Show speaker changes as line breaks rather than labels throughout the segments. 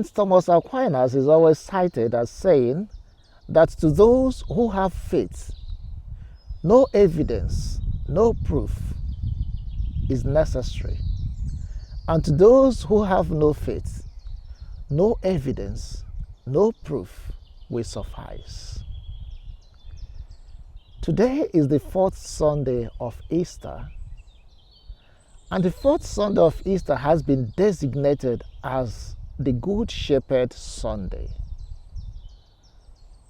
St. Thomas Aquinas is always cited as saying that to those who have faith, no evidence, no proof is necessary. And to those who have no faith, no evidence, no proof will suffice. Today is the fourth Sunday of Easter, and the fourth Sunday of Easter has been designated as the Good Shepherd Sunday.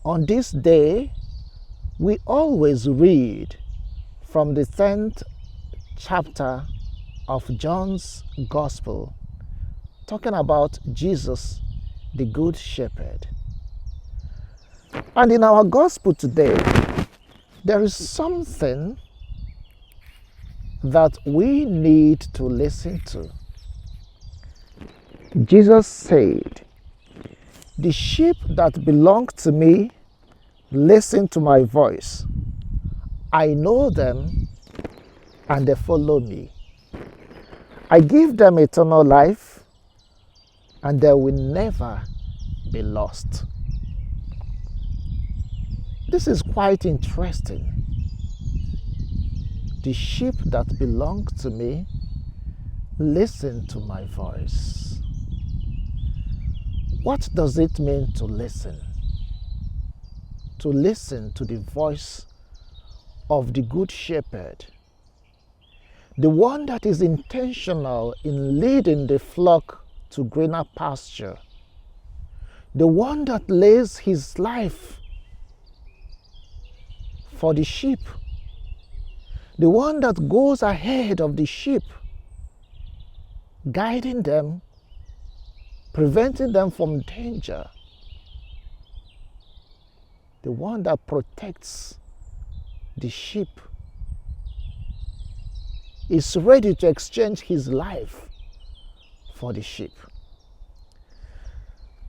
On this day, we always read from the 10th chapter of John's Gospel, talking about Jesus, the Good Shepherd. And in our Gospel today, there is something that we need to listen to. Jesus said, "The sheep that belong to me listen to my voice. I know them and they follow me. I give them eternal life and they will never be lost." This is quite interesting. The sheep that belong to me listen to my voice. What does it mean to listen? To listen to the voice of the Good Shepherd, the one that is intentional in leading the flock to greener pasture, the one that lays his life for the sheep, the one that goes ahead of the sheep, guiding them, preventing them from danger, the one that protects the sheep, is ready to exchange his life for the sheep.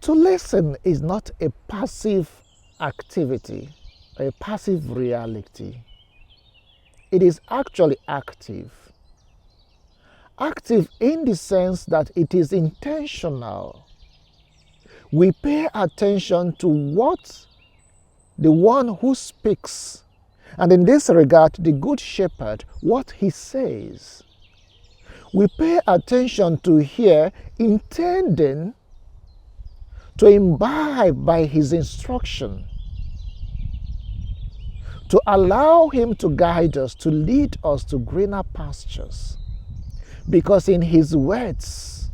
To listen is not a passive activity, a passive reality. It is actually active. Active in the sense that it is intentional. We pay attention to what the one who speaks, and in this regard, the Good Shepherd, what he says. We pay attention to hear, intending to imbibe by his instruction, to allow him to guide us, to lead us to greener pastures. Because in his words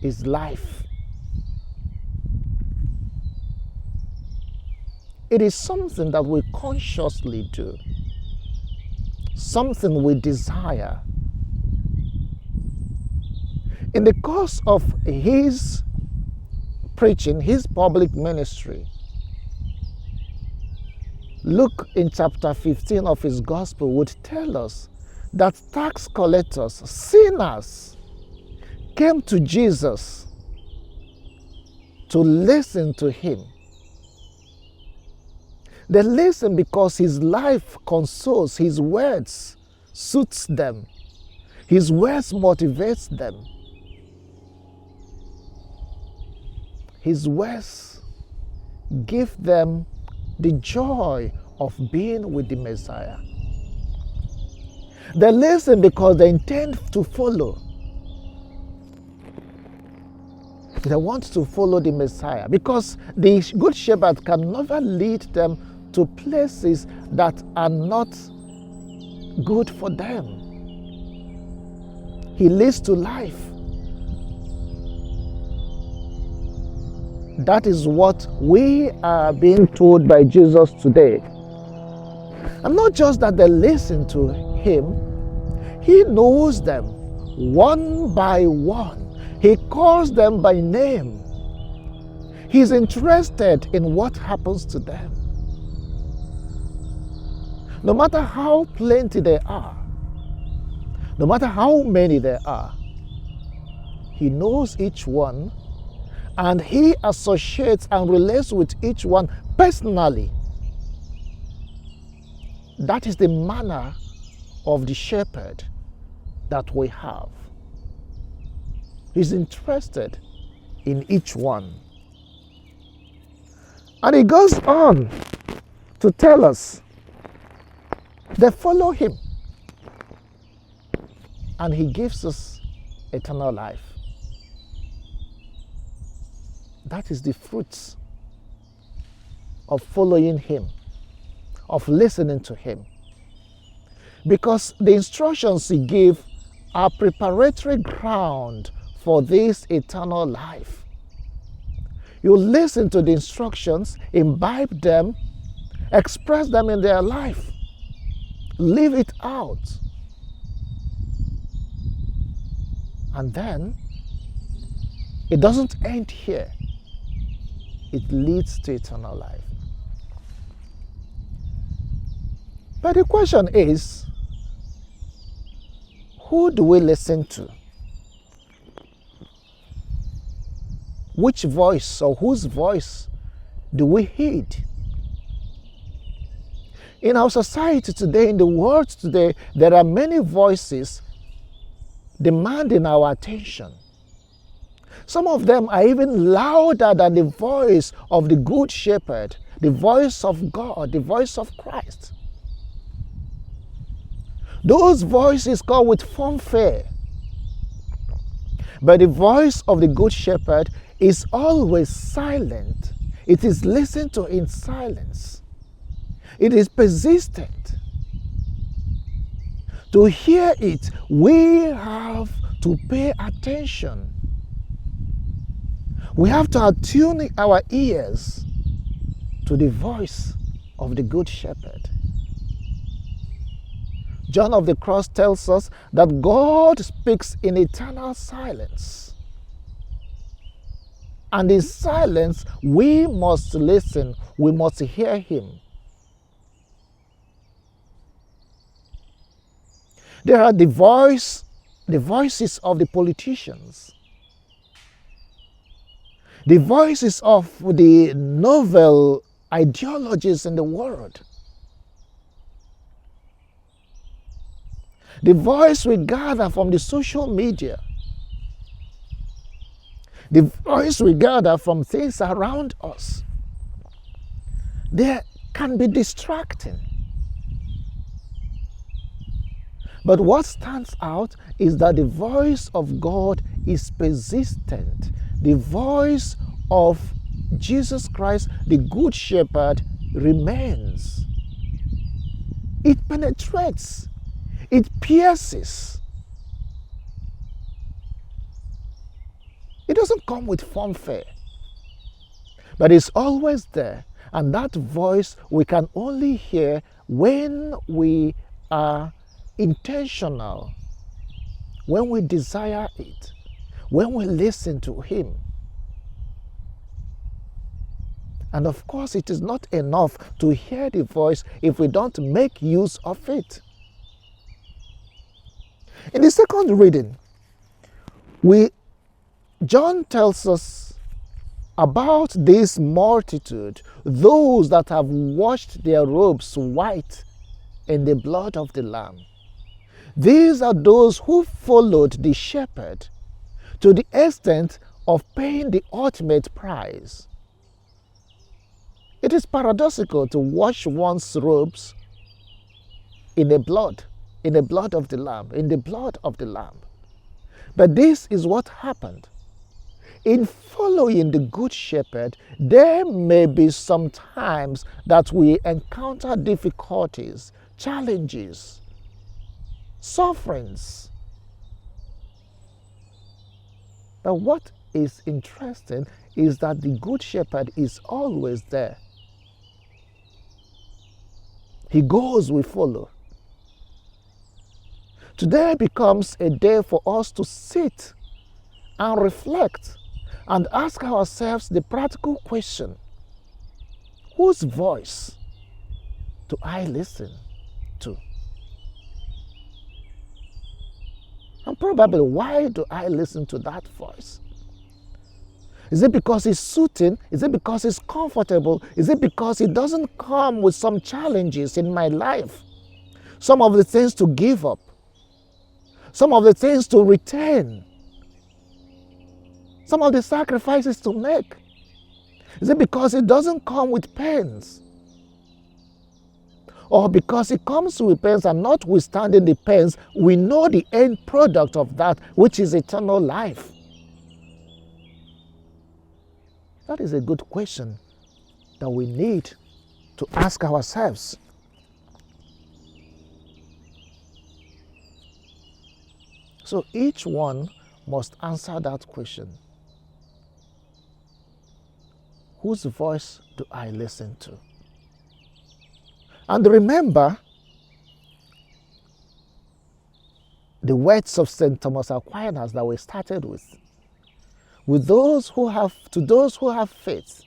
is life. It is something that we consciously do, something we desire. In the course of his preaching, his public ministry, Luke in chapter 15 of his gospel would tell us that tax collectors, sinners, came to Jesus to listen to him. They listen because his life consoles, his words suits them, his words motivates them. His words give them the joy of being with the Messiah. They listen because they intend to follow. They want to follow the Messiah because the Good Shepherd can never lead them to places that are not good for them. He leads to life. That is what we are being told by Jesus today. And not just that they listen to him, he knows them one by one. He calls them by name. He's interested in what happens to them. No matter how plenty they are, no matter how many there are, he knows each one, and he associates and relates with each one personally. That is the manner of the shepherd that we have. He's interested in each one. And he goes on to tell us, they follow him, and he gives us eternal life. That is the fruits of following him, of listening to him. Because the instructions he gave are preparatory ground for this eternal life. You listen to the instructions, imbibe them, express them in their life, live it out. And then, it doesn't end here. It leads to eternal life. But the question is, who do we listen to? Which voice or whose voice do we heed? In our society today, in the world today, there are many voices demanding our attention. Some of them are even louder than the voice of the Good Shepherd, the voice of God, the voice of Christ. Those voices come with fanfare. But the voice of the Good Shepherd is always silent. It is listened to in silence. It is persistent. To hear it, we have to pay attention. We have to attune our ears to the voice of the Good Shepherd. John of the Cross tells us that God speaks in eternal silence. And in silence, we must listen, we must hear him. There are the voices of the politicians, the voices of the novel ideologies in the world, the voice we gather from the social media, the voice we gather from things around us. They can be distracting. But what stands out is that the voice of God is persistent. The voice of Jesus Christ, the Good Shepherd, remains. It penetrates. It pierces. It doesn't come with fanfare, but it's always there. And that voice we can only hear when we are intentional, when we desire it, when we listen to him. And of course, it is not enough to hear the voice if we don't make use of it. In the second reading, John tells us about this multitude, those that have washed their robes white in the blood of the Lamb. These are those who followed the shepherd to the extent of paying the ultimate price. It is paradoxical to wash one's robes in the blood of the Lamb, But this is what happened. In following the Good Shepherd, there may be some times that we encounter difficulties, challenges, sufferings. But what is interesting is that the Good Shepherd is always there. He goes, we follow. Today becomes a day for us to sit and reflect and ask ourselves the practical question: whose voice do I listen to? And probably, why do I listen to that voice? Is it because it's soothing? Is it because it's comfortable? Is it because it doesn't come with some challenges in my life? Some of the things to give up, some of the things to retain. some of the sacrifices to make? Is it because it doesn't come with pains? Or because it comes with pains, and notwithstanding the pains, we know the end product of that, which is eternal life? That is a good question that we need to ask ourselves. So each one must answer that question. Whose voice do I listen to? And remember the words of St. Thomas Aquinas that we started with. To those who have faith,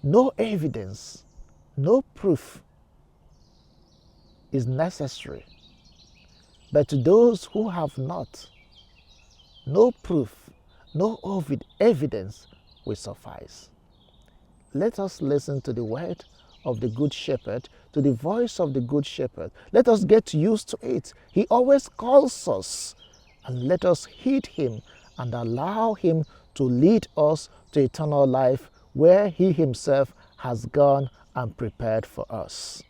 no evidence, no proof is necessary. But to those who have not, no proof, no evidence will suffice. Let us listen to the word of the Good Shepherd, to the voice of the Good Shepherd. Let us get used to it. He always calls us, and let us heed him and allow him to lead us to eternal life, where he himself has gone and prepared for us.